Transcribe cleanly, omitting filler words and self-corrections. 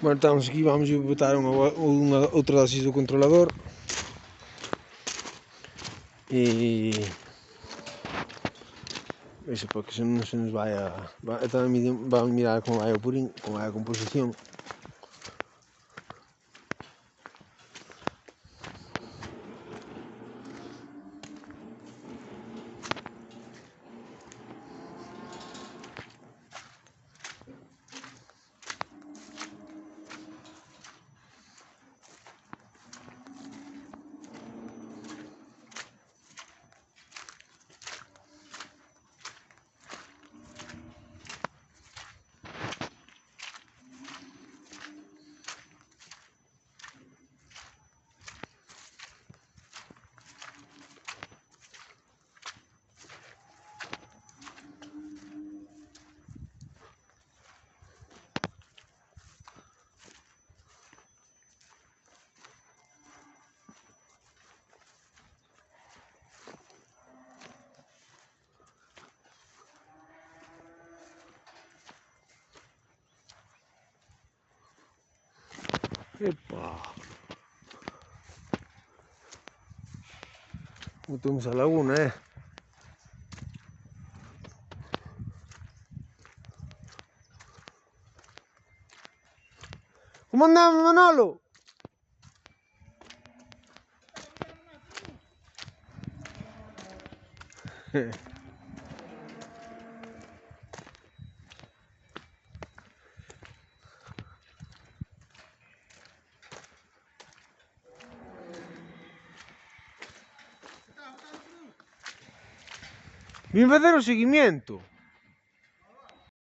Bueno, estamos aquí, vamos a botar outra dosis do controlador. E eso para que non se nos vaya. Tamén vamos a mirar como vai o purín, como vai a composición. Epa! Botamos a laguna, Como andamos, Manolo? Vim facer o seguimiento.